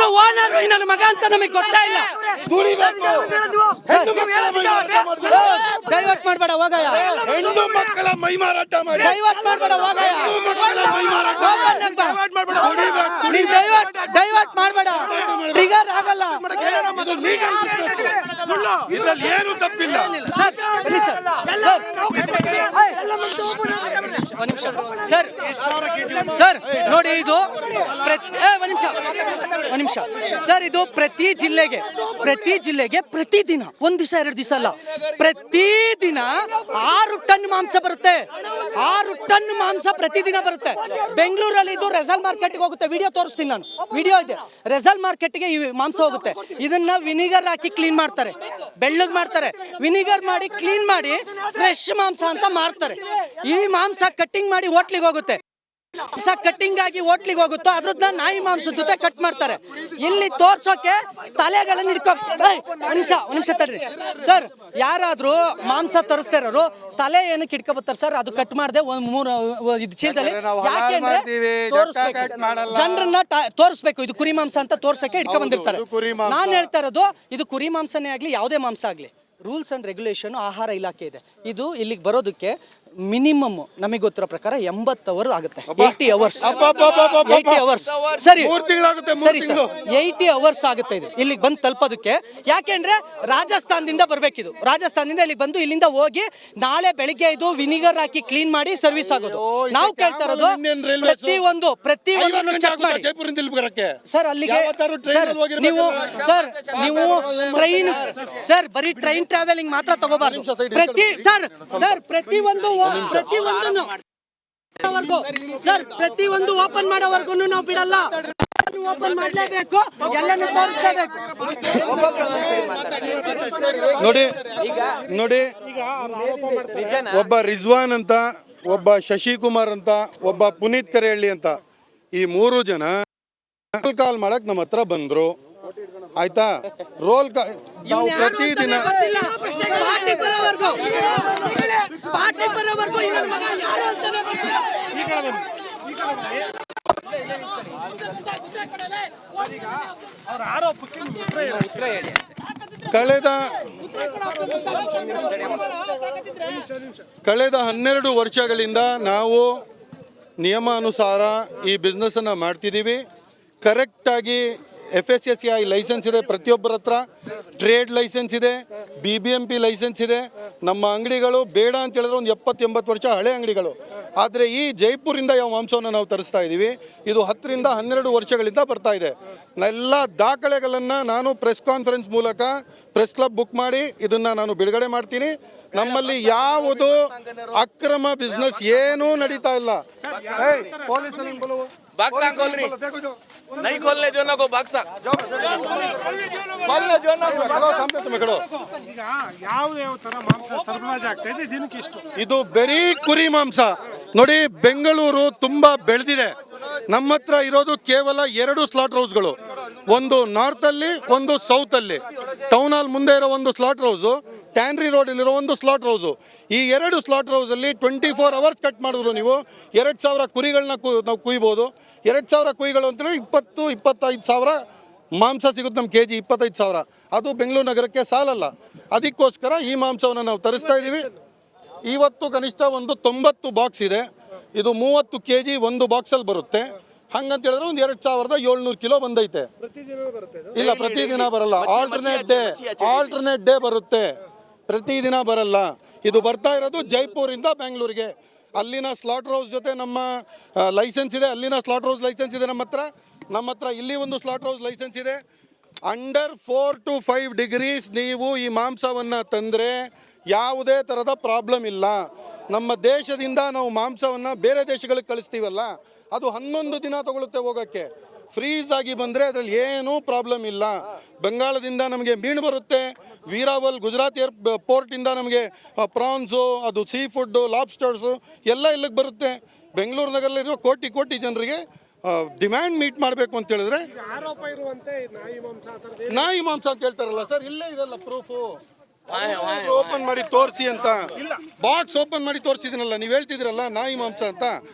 ಇವರು ಓನರು ನನ್ನ ಮಗ ಅಂತ ನಮಗೆ ಗೊತ್ತಾ ಇಲ್ಲ. ಡೈವರ್ಟ್ ಮಾಡಬೇಡ ಹೋಗಯ್ಯ, ಹೆಣ್ಣು ಮಕ್ಕಳ ಮೈ ಮಾರಾಟ ಮಾಡಿ, ಡೈವರ್ಟ್ ಮಾಡಬೇಡ ಹೋಗಯ್ಯ, ಡೈವರ್ಟ್ ಮಾಡಬೇಡ, ಟ್ರಿಗರ್ ಆಗಲ್ಲ. ಇದರಲ್ಲಿ ಏನು ತಪ್ಪಿಲ್ಲ ಸರ್ ಸರ್ ಸರ್ ನೋಡಿ, ಇದು ಒಂದು ನಿಮಿಷ ಸರ್, ಇದು ಪ್ರತಿ ಜಿಲ್ಲೆಗೆ ಪ್ರತಿದಿನ ಒಂದು ದಿವಸ 2 ದಿವಸ ಅಲ್ಲ, ಪ್ರತಿದಿನ 6 ಟನ್ ಮಾಂಸ ಬರುತ್ತೆ. 6 ಟನ್ ಮಾಂಸ ಪ್ರತಿದಿನ ಬರುತ್ತೆ. ಬೆಂಗಳೂರಲ್ಲಿ ಇದು ರೆಸಲ್ ಮಾರ್ಕೆಟ್ಗೆ ಹೋಗುತ್ತೆ. ವಿಡಿಯೋ ತೋರಿಸ್ತೀನಿ ನಾನು, ವಿಡಿಯೋ ಇದೆ. ರೆಸಲ್ ಮಾರ್ಕೆಟ್ಗೆ ಈ ಮಾಂಸ ಹೋಗುತ್ತೆ. ಇದನ್ನ ವಿನಿಗರ್ ಹಾಕಿ ಕ್ಲೀನ್ ಮಾಡ್ತಾರೆ, ಬೆಳ್ಳಗ್ ಮಾಡ್ತಾರೆ, ವಿನಿಗರ್ ಮಾಡಿ ಕ್ಲೀನ್ ಮಾಡಿ ಫ್ರೆಶ್ ಮಾಂಸ ಅಂತ ಮಾರ್ತಾರೆ. ಈ ಮಾಂಸ ಕಟ್ಟಿಂಗ್ ಮಾಡಿ ಹೋಟ್ಲಿಗೆ ಹೋಗುತ್ತೆ. ಮಾಂಸ ಕಟ್ಟಿಂಗ್ ಆಗಿ ಹೋಟ್ಲಿಗೆ ಹೋಗುತ್ತೋ ಅದ್ರದ್ದು ನಾಯಿ ಮಾಂಸ ಜೊತೆ ಕಟ್ ಮಾಡ್ತಾರೆ. ಇಲ್ಲಿ ತೋರ್ಸೋಕೆ ತಲೆಗಳನ್ನ ಒಂದ್ ನಿಮಿಷ ತಡ್ರಿ ಸರ್. ಯಾರಾದ್ರೂ ಮಾಂಸ ತರಿಸ್ತಾ ಇರೋರು ತಲೆ ಏನಕ್ಕೆ ಇಟ್ಕೊಬತ್ತಾರೆ ಸರ್? ಅದು ಕಟ್ ಮಾಡದೆ ಒಂದ್ 3 ಚೀಲದಲ್ಲಿ ಜನರನ್ನ ತೋರಿಸ್ಬೇಕು. ಇದು ಕುರಿ ಮಾಂಸ ಅಂತ ತೋರ್ಸಕ್ಕೆ ಇಟ್ಕೊ ಬಂದಿರ್ತಾರೆ. ನಾನ್ ಹೇಳ್ತಾ ಇರೋದು, ಇದು ಕುರಿ ಮಾಂಸನೇ ಆಗ್ಲಿ ಯಾವುದೇ ಮಾಂಸ ಆಗ್ಲಿ, ರೂಲ್ಸ್ ಅಂಡ್ ರೆಗ್ಯುಲೇಷನ್ ಆಹಾರ ಇಲಾಖೆ ಇದೆ. ಇದು ಇಲ್ಲಿಗೆ ಬರೋದಕ್ಕೆ ಮಿನಿಮಮ್ ನಮಗೆ ಗೊತ್ತಿರೋ ಪ್ರಕಾರ 80 ಅವರ್ ಆಗುತ್ತೆ. 80 ಅವರ್ಸ್ ಸರಿ, ಸರಿ ಸರ್, 80 ಅವರ್ಸ್ ಆಗುತ್ತೆ ಇದು ಇಲ್ಲಿಗೆ ಬಂದು ತಲುಪೋದಕ್ಕೆ. ಯಾಕೆಂದ್ರೆ ರಾಜಸ್ಥಾನದಿಂದ ಬರ್ಬೇಕಿದು. ರಾಜಸ್ಥಾನದಿಂದ ಇಲ್ಲಿಗೆ ಬಂದು ಇಲ್ಲಿಂದ ಹೋಗಿ ನಾಳೆ ಬೆಳಿಗ್ಗೆ ಇದು ವಿನಿಗರ್ ಹಾಕಿ ಕ್ಲೀನ್ ಮಾಡಿ ಸರ್ವಿಸ್ ಆಗೋದು. ನಾವು ಕೇಳ್ತಾ ಇರೋದು ಪ್ರತಿಯೊಂದು ಚೆಕ್ ಮಾಡಿ ಸರ್. ಅಲ್ಲಿಗೆ ನೀವು ಟ್ರೈನ್ ಸರ್, ಬರೀ ಟ್ರೈನ್ ಟ್ರಾವೆಲಿಂಗ್ ಮಾತ್ರ ತಗೋಬಾರ್ದು. ಪ್ರತಿಯೊಂದು ಓಪನ್ ಮಾಡೋವರೆಗೂ ನಾವು ಬಿಡಲ್ಲ. ಓಪನ್ ಮಾಡಲೇಬೇಕು, ಎಲ್ಲನೂ ತೋರಿಸಲೇಬೇಕು. ನೋಡಿ, ಒಬ್ಬ ರಿಜ್ವಾನ್ ಅಂತ, ಒಬ್ಬ ಶಶಿಕುಮಾರ್ ಅಂತ, ಒಬ್ಬ ಪುನೀತ್ ಕರೆಹಳ್ಳಿ ಅಂತ, ಈ 3 ಜನ ಕಾಲ್ ಮಾಡಕ್ ನಮ್ಮ ಹತ್ರ ಬಂದ್ರು. ಆಯ್ತಾ? ರೋಲ್ ನಾವು ಪ್ರತಿದಿನ ಕಳೆದ 12 ವರ್ಷಗಳಿಂದ ನಾವು ನಿಯಮಾನುಸಾರ ಈ ಬಿಸ್ನೆಸ್ ಅನ್ನ ಮಾಡ್ತಿದ್ದೀವಿ. ಕರೆಕ್ಟಾಗಿ FSSAI ಲೈಸೆನ್ಸ್ ಇದೆ ಪ್ರತಿಯೊಬ್ಬರ ಹತ್ರ, ಟ್ರೇಡ್ ಲೈಸೆನ್ಸ್ ಇದೆ, BBMP ಲೈಸೆನ್ಸ್ ಇದೆ. ನಮ್ಮ ಅಂಗಡಿಗಳು ಬೇಡ ಅಂತ ಹೇಳಿದ್ರೆ ಒಂದು 70-80 ವರ್ಷ ಹಳೆ ಅಂಗಡಿಗಳು. ಆದರೆ ಈ ಜೈಪುರಿಂದ ಯಾವ ಮಾಂಸವನ್ನು ನಾವು ತರಿಸ್ತಾ ಇದ್ದೀವಿ, ಇದು 10ರಿಂದ 12 ವರ್ಷಗಳಿಂದ ಬರ್ತಾ ಇದೆ. ಎಲ್ಲ ದಾಖಲೆಗಳನ್ನು ನಾನು ಪ್ರೆಸ್ ಕಾನ್ಫರೆನ್ಸ್ ಮೂಲಕ ಪ್ರೆಸ್ ಕ್ಲಬ್ ಬುಕ್ ಮಾಡಿ ಇದನ್ನು ನಾನು ಬಿಡುಗಡೆ ಮಾಡ್ತೀನಿ. ನಮ್ಮಲ್ಲಿ ಯಾವುದು ಅಕ್ರಮ ಬಿಸ್ನೆಸ್ ಏನೂ ನಡೀತಾ ಇಲ್ಲ. ಇದು ಬರೀ ಕುರಿ ಮಾಂಸ. ನೋಡಿ, ಬೆಂಗಳೂರು ತುಂಬಾ ಬೆಳೆದಿದೆ. ನಮ್ಮ ಹತ್ರ ಇರೋದು ಕೇವಲ 2 ಸ್ಲಾಟರ್ ಹೌಸ್ಗಳು, ಒಂದು ನಾರ್ತ್ ಅಲ್ಲಿ, ಒಂದು ಸೌತ್ ಅಲ್ಲಿ. ಟೌನ್ ಹಾಲ್ ಮುಂದೆ ಇರೋ ಒಂದು ಸ್ಲಾಟರ್ ಹೌಸ್, ಟ್ಯಾನ್ರಿ ರೋಡ್ ಇರೋ ಒಂದು ಸ್ಲಾಟರ್ ಹೌಸ್. ಈ 2 ಸ್ಲಾಟರ್ ಹೌಸ್ ಅಲ್ಲಿ 24 ಅವರ್ಸ್ ಕಟ್ ಮಾಡಿದ್ರು ನೀವು 2000 ಕುರಿಗಳನ್ನ ನಾವು ಕುಯ್ಬೋದು. 2000 ಕುರಿಗಳು ಅಂತಂದ್ರೆ 20-25 ಸಾವಿರ ಮಾಂಸ ಸಿಗುತ್ತೆ ನಮ್ಮ ಕೆಜಿ 25 ಸಾವಿರ. ಅದು ಬೆಂಗಳೂರು ನಗರಕ್ಕೆ ಸಾಲಲ್ಲ. ಅದಕ್ಕೋಸ್ಕರ ಈ ಮಾಂಸವನ್ನು ನಾವು ತರಿಸ್ತಾ ಇದ್ದೀವಿ. ಇವತ್ತು ಕನಿಷ್ಠ ಒಂದು 90 ಬಾಕ್ಸ್ ಇದೆ. ಇದು 30 kg ಒಂದು ಬಾಕ್ಸಲ್ಲಿ ಬರುತ್ತೆ. ಹಂಗಂತ ಹೇಳಿದ್ರೆ ಒಂದು 2700 ಕಿಲೋ ಬಂದೈತೆ. ಇಲ್ಲ, ಪ್ರತಿದಿನ ಬರಲ್ಲ, ಆಲ್ಟರ್ನೇಟ್ ಡೇ ಬರುತ್ತೆ, ಪ್ರತಿದಿನ ಬರಲ್ಲ. ಇದು ಬರ್ತಾ ಇರೋದು ಜೈಪುರಿಂದ ಬೆಂಗಳೂರಿಗೆ. ಅಲ್ಲಿನ ಸ್ಲಾಟರ್ ಹೌಸ್ ಜೊತೆ ನಮ್ಮ ಲೈಸೆನ್ಸ್ ಇದೆ, ಅಲ್ಲಿನ ಸ್ಲಾಟರ್ ಹೌಸ್ ಲೈಸೆನ್ಸ್ ಇದೆ ನಮ್ಮ ಹತ್ರ ಇಲ್ಲಿ ಒಂದು ಸ್ಲಾಟರ್ ಹೌಸ್ ಲೈಸೆನ್ಸ್ ಇದೆ. ಅಂಡರ್ 4 to 5 ಡಿಗ್ರೀಸ್ ನೀವು ಈ ಮಾಂಸವನ್ನು ತಂದರೆ ಯಾವುದೇ ಥರದ ಪ್ರಾಬ್ಲಮ್ ಇಲ್ಲ. ನಮ್ಮ ದೇಶದಿಂದ ನಾವು ಮಾಂಸವನ್ನು ಬೇರೆ ದೇಶಗಳಿಗೆ ಕಳಿಸ್ತೀವಲ್ಲ, ಅದು 11 ದಿನ ತಗೊಳುತ್ತೆ ಹೋಗೋಕ್ಕೆ. ಫ್ರೀಸ್ ಆಗಿ ಬಂದರೆ ಅದರಲ್ಲಿ ಏನೂ ಪ್ರಾಬ್ಲಮ್ ಇಲ್ಲ. ಬಂಗಾಳದಿಂದ ನಮಗೆ ಮೀನು ಬರುತ್ತೆ, ವೀರಾವಲ್ ಗುಜರಾತ್ ಪೋರ್ಟಿಂದ ನಮಗೆ ಪ್ರಾನ್ಸು, ಅದು ಸೀ ಫುಡ್ಡು, ಲಾಬ್ಸ್ಟರ್ಸು ಎಲ್ಲ ಇಲ್ಲಿಗೆ ಬರುತ್ತೆ. ಬೆಂಗಳೂರು ನಗರದಲ್ಲಿರೋ ಕೋಟಿ ಜನರಿಗೆ ಡಿಮ್ಯಾಂಡ್ ಮೀಟ್ ಮಾಡಬೇಕು ಅಂತ ಹೇಳಿದ್ರೆ ನಾಯಿ ಮಾಂಸ ಅಂತ ಹೇಳ್ತಾರಲ್ಲ ಸರ್, ಇಲ್ಲೇ ಇದಲ್ಲ ಪ್ರೂಫು. ಓಪನ್ ಮಾಡಿ ತೋರಿಸಿ ಅಂತ ಬಾಕ್ಸ್ ಓಪನ್ ಮಾಡಿ ತೋರಿಸಿದಿನಲ್ಲ, ನೀವು ಹೇಳ್ತಿದ್ರಲ್ಲ ನಾಯಿ ಮಾಂಸ ಅಂತ.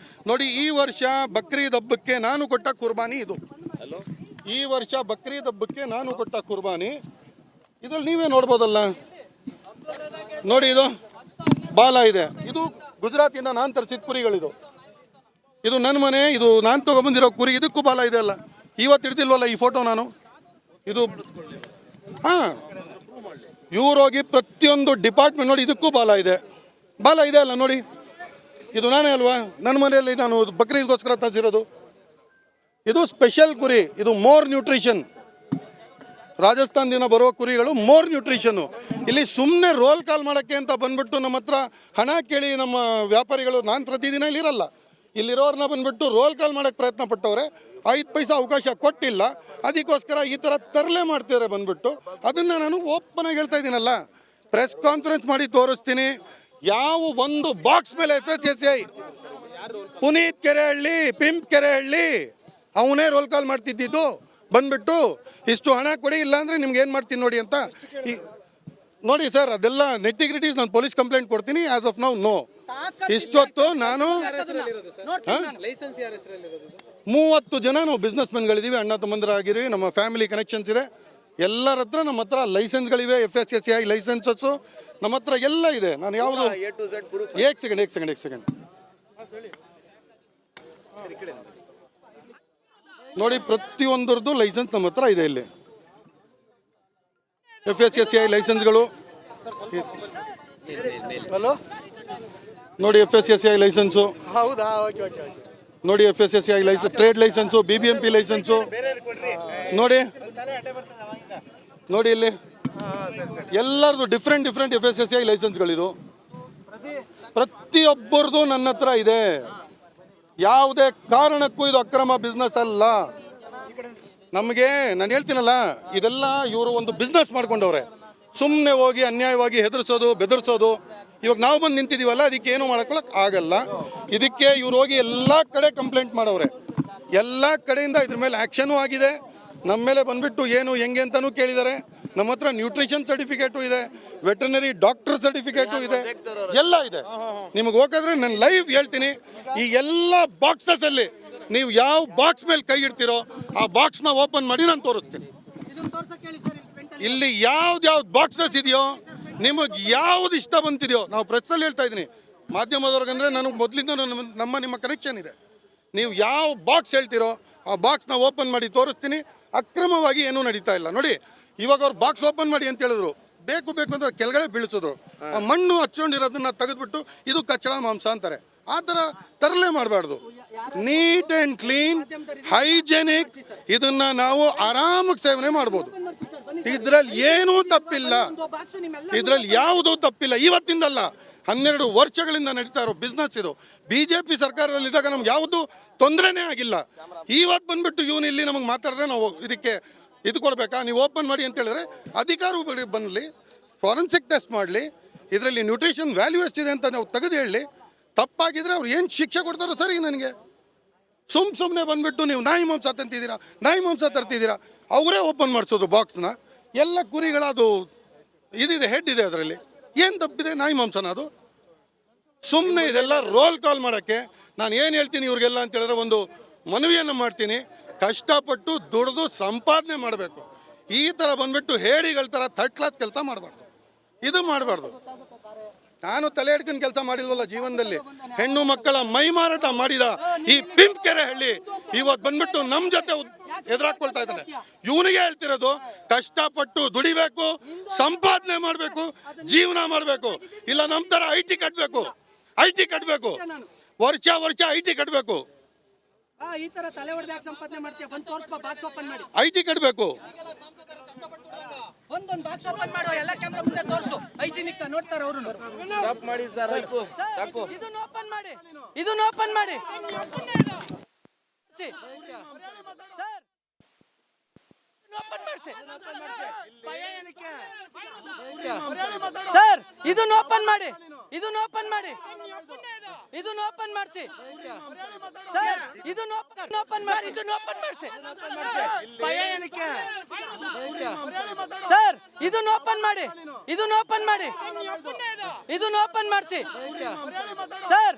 ನೋಡಿ, ಈ ವರ್ಷ ಬಕ್ರೀದ್ ಹಬ್ಬಕ್ಕೆ ನಾನು ಕೊಟ್ಟ ಕುರ್ಬಾನಿ ಇದು. ಈ ವರ್ಷ ಬಕ್ರೀದ್ ಹಬ್ಬಕ್ಕೆ ನಾನು ಕೊಟ್ಟ ಕುರ್ಬಾನಿ ಇದ್ರಲ್ಲಿ ನೀವೇ ನೋಡ್ಬೋದಲ್ಲ. ನೋಡಿ ಇದು ಬಾಲ ಇದೆ, ಇದು ಗುಜರಾತಿಂದ ನಾನು ತರಿಸಿದ ಕುರಿಗಳಿದು. ಇದು ನನ್ನ ಮನೆ, ಇದು ನಾನು ತಗೊಂಬಂದಿರೋ ಕುರಿ, ಇದಕ್ಕೂ ಬಾಲ ಇದೆ ಅಲ್ಲ. ಇವತ್ತು ಹಿಡ್ದಿಲ್ವಲ್ಲ ಈ ಫೋಟೋ ನಾನು. ಇದು ಇವ್ರೋಗಿ ಪ್ರತಿಯೊಂದು ಡಿಪಾರ್ಟ್ಮೆಂಟ್ ನೋಡಿ, ಇದಕ್ಕೂ ಬಾಲ ಇದೆ ಅಲ್ಲ ನೋಡಿ. ಇದು ನಾನೇ ಅಲ್ವಾ, ನನ್ನ ಮನೆಯಲ್ಲಿ ನಾನು ಬಕ್ರೀದ್ಗೋಸ್ಕರ ತಂದಿರೋದು. ಇದು ಸ್ಪೆಷಲ್ ಕುರಿ, ಇದು ಮೋರ್ ನ್ಯೂಟ್ರಿಷನ್. ರಾಜಸ್ಥಾನದಿಂದ ಬರುವ ಕುರಿಗಳು ಮೋರ್ ನ್ಯೂಟ್ರಿಷನ್ನು. ಇಲ್ಲಿ ಸುಮ್ಮನೆ ರೋಲ್ ಕಾಲ್ ಮಾಡೋಕ್ಕೆ ಅಂತ ಬಂದ್ಬಿಟ್ಟು ನಮ್ಮ ಹತ್ರ ಹಣ ಕೇಳಿ ನಮ್ಮ ವ್ಯಾಪಾರಿಗಳು, ನಾನು ಪ್ರತಿದಿನ ಇಲ್ಲಿರಲ್ಲ, ಇಲ್ಲಿರೋರನ್ನ ಬಂದ್ಬಿಟ್ಟು ರೋಲ್ ಕಾಲ್ ಮಾಡೋಕ್ಕೆ ಪ್ರಯತ್ನ ಪಟ್ಟವ್ರೆ. 5 ಪೈಸಾ ಅವಕಾಶ ಕೊಟ್ಟಿಲ್ಲ, ಅದಕ್ಕೋಸ್ಕರ ಈ ಥರ ತರಲೆ ಮಾಡ್ತಿದ್ದಾರೆ ಬಂದ್ಬಿಟ್ಟು. ಅದನ್ನು ನಾನು ಓಪನ್ ಆಗಿ ಹೇಳ್ತಾ ಇದ್ದೀನಲ್ಲ, ಪ್ರೆಸ್ ಕಾನ್ಫರೆನ್ಸ್ ಮಾಡಿ ತೋರಿಸ್ತೀನಿ. ಯಾವ ಒಂದು ಬಾಕ್ಸ್ ಮೇಲೆ FSSAI ಪುನೀತ್ ಕೆರೆಹಳ್ಳಿ, ಪಿಂಪ್ ಕೆರೆಹಳ್ಳಿ ಅವನೇ ರೋಲ್ ಕಾಲ್ ಮಾಡ್ತಿದ್ದಿದ್ದು ಬಂದ್ಬಿಟ್ಟು ಇಷ್ಟು ಹಣ ಕೊಡಿ, ಇಲ್ಲ ಅಂದರೆ ನಿಮ್ಗೆ ಏನು ಮಾಡ್ತೀನಿ ನೋಡಿ ಅಂತ. ನೋಡಿ ಸರ್, ಅದೆಲ್ಲ ನೆಟ್ಟಿಗ್ರಿಟೀಸ್ ನಾನು ಪೊಲೀಸ್ ಕಂಪ್ಲೇಂಟ್ ಕೊಡ್ತೀನಿ. As of now no. ಇಷ್ಟೊತ್ತು ನಾನು 30 ಜನ ನಾವು ಬಿಸ್ನೆಸ್ ಮೆನ್ಗಳಿದ್ದೀವಿ, ಅಣ್ಣ ತಮ್ಮಂದಿರಾಗಿರಿ, ನಮ್ಮ ಫ್ಯಾಮಿಲಿ ಕನೆಕ್ಷನ್ಸ್ ಇದೆ. ಎಲ್ಲರ ಹತ್ರ ನಮ್ಮ ಹತ್ರ ಲೈಸೆನ್ಸ್ಗಳಿವೆ, FSSAI ಲೈಸೆನ್ಸಸ್ಸು ನಮ್ಮ ಹತ್ರ ಎಲ್ಲ ಇದೆ. ನಾನು ಯಾವುದು ಏಕ್ ಸೆಕೆಂಡ್ ನೋಡಿ, ಪ್ರತಿಯೊಂದರದ್ದು ಲೈಸೆನ್ಸ್ ನಮ್ಮ ಹತ್ರ ಇದೆ. ಇಲ್ಲಿ FSSAI ಲೈಸೆನ್ಸ್ಗಳು ನೋಡಿ, FSSAI ಲೈಸೆನ್ಸು ನೋಡಿ, FSSAI licence, trade licence, BBMP licence ನೋಡಿ ಇಲ್ಲಿ ಎಲ್ಲರದು ಡಿಫ್ರೆಂಟ್ FSSAI ಲೈಸೆನ್ಸ್ಗಳಿದು. ಪ್ರತಿಯೊಬ್ಬರದು ನನ್ನ ಹತ್ರ ಇದೆ. ಯಾವುದೇ ಕಾರಣಕ್ಕೂ ಇದು ಅಕ್ರಮ ಬಿಸ್ನೆಸ್ ಅಲ್ಲ. ನಮಗೆ ನಾನು ಹೇಳ್ತೀನಲ್ಲ, ಇದೆಲ್ಲ ಇವರು ಒಂದು ಬಿಸ್ನೆಸ್ ಮಾಡ್ಕೊಂಡವ್ರೆ. ಸುಮ್ಮನೆ ಹೋಗಿ ಅನ್ಯಾಯವಾಗಿ ಹೆದರ್ಸೋದು, ಬೆದರ್ಸೋದು. ಇವಾಗ ನಾವು ಬಂದು ನಿಂತಿದ್ದೀವಲ್ಲ, ಅದಕ್ಕೆ ಏನು ಮಾಡ್ಕೊಳಕ್ ಆಗಲ್ಲ. ಇದಕ್ಕೆ ಇವ್ರು ಹೋಗಿ ಎಲ್ಲ ಕಡೆ ಕಂಪ್ಲೇಂಟ್ ಮಾಡವ್ರೆ, ಎಲ್ಲ ಕಡೆಯಿಂದ ಇದ್ರ ಮೇಲೆ ಆ್ಯಕ್ಷನೂ ಆಗಿದೆ. ನಮ್ಮ ಮೇಲೆ ಬಂದ್ಬಿಟ್ಟು ಏನು ಹೆಂಗೆ ಅಂತಲೂ ಕೇಳಿದ್ದಾರೆ. ನಮ್ಮ ಹತ್ರ ನ್ಯೂಟ್ರಿಷನ್ ಸರ್ಟಿಫಿಕೇಟು ಇದೆ, ವೆಟರ್ನರಿ ಡಾಕ್ಟರ್ ಸರ್ಟಿಫಿಕೇಟು ಇದೆ, ಎಲ್ಲ ಇದೆ. ನಿಮಗೆ ಹೋಗಿದ್ರೆ ನಾನು ಲೈವ್ ಹೇಳ್ತೀನಿ. ಈ ಎಲ್ಲ ಬಾಕ್ಸಸಲ್ಲಿ ನೀವು ಯಾವ ಬಾಕ್ಸ್ ಮೇಲೆ ಕೈ ಇಡ್ತೀರೋ ಆ ಬಾಕ್ಸ್ನ ಓಪನ್ ಮಾಡಿ ನಾನು ತೋರಿಸ್ತೀನಿ. ಇಲ್ಲಿ ಯಾವ್ದು ಬಾಕ್ಸಸ್ ಇದೆಯೋ, ನಿಮಗೆ ಯಾವ್ದು ಇಷ್ಟ ಬಂತಿದೆಯೋ, ನಾವು ಪ್ರೆಸ್ಸಲ್ಲಿ ಹೇಳ್ತಾ ಇದ್ದೀನಿ, ಮಾಧ್ಯಮದವ್ರಿಗಂದ್ರೆ ನನಗೆ ಮೊದಲಿಂದ ನಿಮ್ಮ ಕನೆಕ್ಷನ್ ಇದೆ. ನೀವು ಯಾವ ಬಾಕ್ಸ್ ಹೇಳ್ತೀರೋ ಆ ಬಾಕ್ಸ್ನ ಓಪನ್ ಮಾಡಿ ತೋರಿಸ್ತೀನಿ. ಅಕ್ರಮವಾಗಿ ಏನೂ ನಡೀತಾ ಇಲ್ಲ. ನೋಡಿ, ಇವಾಗ ಅವ್ರು ಬಾಕ್ಸ್ ಓಪನ್ ಮಾಡಿ ಅಂತ ಹೇಳಿದ್ರು, ಬೇಕು ಅಂದ್ರೆ ಕೆಳಗಡೆ ಬೀಳಿಸಿದ್ರು. ಆ ಮಣ್ಣು ಹಚ್ಕೊಂಡಿರೋದನ್ನ ತೆಗೆದ್ಬಿಟ್ಟು ಇದು ಕಚ್ಚಡ ಮಾಂಸ ಅಂತಾರೆ. ಆ ಥರ ತರಲೆ ಮಾಡಬಾರ್ದು. ನೀಟ್ ಆ್ಯಂಡ್ ಕ್ಲೀನ್, ಹೈಜೆನಿಕ್, ಇದನ್ನ ನಾವು ಆರಾಮಾಗಿ ಸೇವನೆ ಮಾಡ್ಬೋದು. ಇದ್ರಲ್ಲಿ ಏನೂ ತಪ್ಪಿಲ್ಲ, ಇದ್ರಲ್ಲಿ ಯಾವುದೂ ತಪ್ಪಿಲ್ಲ. ಇವತ್ತಿಂದಲ್ಲ, 12 ವರ್ಷಗಳಿಂದ ನಡೀತಾ ಇರೋ ಬಿಸ್ನೆಸ್ ಇದು. BJP ಸರ್ಕಾರದಲ್ಲಿದ್ದಾಗ ನಮ್ಗೆ ಯಾವುದು ತೊಂದರೆನೇ ಆಗಿಲ್ಲ. ಇವತ್ತು ಬಂದ್ಬಿಟ್ಟು ಇವನು ಇಲ್ಲಿ ನಮಗೆ ಮಾತಾಡಿದ್ರೆ ನಾವು ಇದಕ್ಕೆ ಇದು ಕೊಡಬೇಕಾ, ನೀವು ಓಪನ್ ಮಾಡಿ ಅಂತ ಹೇಳಿದ್ರೆ ಅಧಿಕಾರಿಗಳು ಬನ್ನಲಿ, ಫಾರೆನ್ಸಿಕ್ ಟೆಸ್ಟ್ ಮಾಡಲಿ, ಇದರಲ್ಲಿ ನ್ಯೂಟ್ರಿಷನ್ ವ್ಯಾಲ್ಯೂ ಎಷ್ಟಿದೆ ಅಂತ ನಾವು ತೆಗೆದು ಹೇಳಲಿ. ತಪ್ಪಾಗಿದ್ರೆ ಅವ್ರು ಏನು ಶಿಕ್ಷೆ ಕೊಡ್ತಾರೋ ಸರಿ. ನನಗೆ ಸುಮ್ಮನೆ ಬಂದ್ಬಿಟ್ಟು ನೀವು ನಾಯಿ ಮಾಂಸ ತರ್ತಿದ್ದೀರಾ, ಅವರೇ ಓಪನ್ ಮಾಡಿಸೋದು ಬಾಕ್ಸ್ನ. ಎಲ್ಲ ಕುರಿಗಳ ಅದು ಇದಿದೆ, ಹೆಡ್ ಇದೆ, ಅದರಲ್ಲಿ ಏನು ತಪ್ಪಿದೆ? ನಾಯಿ ಮಾಂಸನ ಅದು. ಸುಮ್ಮನೆ ಇದೆಲ್ಲ ರೋಲ್ ಕಾಲ್ ಮಾಡೋಕ್ಕೆ ನಾನು ಏನು ಹೇಳ್ತೀನಿ ಇವ್ರಿಗೆಲ್ಲ ಅಂತ ಹೇಳಿದ್ರೆ, ಒಂದು ಮನವಿಯನ್ನು ಮಾಡ್ತೀನಿ, ಕಷ್ಟಪಟ್ಟು ದುಡಿದು ಸಂಪಾದನೆ ಮಾಡಬೇಕು. ಈ ಥರ ಬಂದ್ಬಿಟ್ಟು ಹೇಡಿಗಳ ಥರ ಥರ್ಡ್ ಕ್ಲಾಸ್ ಕೆಲಸ ಮಾಡಬಾರ್ದು, ಇದು ಮಾಡಬಾರ್ದು. ನಾನು ತಲೆ ಹಿಡ್ಕೊಂಡು ಕೆಲಸ ಮಾಡಿಲ್ವಲ್ಲ ಜೀವನದಲ್ಲಿ. ಹೆಣ್ಣು ಮಕ್ಕಳ ಮೈ ಮಾರಾಟ ಮಾಡಿದ ಈ ಪಿಂಪ್ ಕೆರೆಹಳ್ಳಿ ಇವತ್ತು ಬಂದ್ಬಿಟ್ಟು ನಮ್ಮ ಜೊತೆ ಎದುರಾಕೊಳ್ತಾ ಇದ್ದಾನೆ. ಇವನಿಗೆ ಹೇಳ್ತಿರೋದು, ಕಷ್ಟಪಟ್ಟು ದುಡಿಬೇಕು, ಸಂಪಾದನೆ ಮಾಡಬೇಕು, ಜೀವನ ಮಾಡಬೇಕು. ಇಲ್ಲ ನಮ್ಮ ಥರ IT ಕಟ್ಟಬೇಕು, ವರ್ಷ IT ಕಟ್ಟಬೇಕು. ಈ ತರ ತಲೆ ಹೊಡೆದ ಸಂಪಾದನೆ ಮಾಡ್ತೀಯ, ಬಂದು ತೋರಿಸ್ಬಾ, ಬಾಕ್ಸ್ ಓಪನ್ ಮಾಡಿ. IT ಕಟ್ಟಬೇಕು, ಒಂದೊಂದು ಬಾಕ್ಸ್ ಓಪನ್ ಮಾಡು, ಎಲ್ಲ ಕ್ಯಾಮೆರಾ ಮುಂದೆ ತೋರಿಸು, ಹೈಜಿನಿಕ್ ನೋಡ್ತಾರೆ ಅವರು. ಸ್ಟಾಪ್ ಮಾಡಿ ಸರ್, ಸಾಕು. ಇದನ್ನ ಓಪನ್ ಮಾಡಿ ಸರ್, ಓಪನ್ ಮಾಡಿಸಿ ಸರ್, ಇದನ್ನ ಓಪನ್ ಮಾಡಿ ಸರ್, ಇದನ್ನ ಓಪನ್ ಮಾಡಿಸಿ ಸರ್, ಇದನ್ನ ಓಪನ್ ಮಾಡಿಸಿ ಸರ್.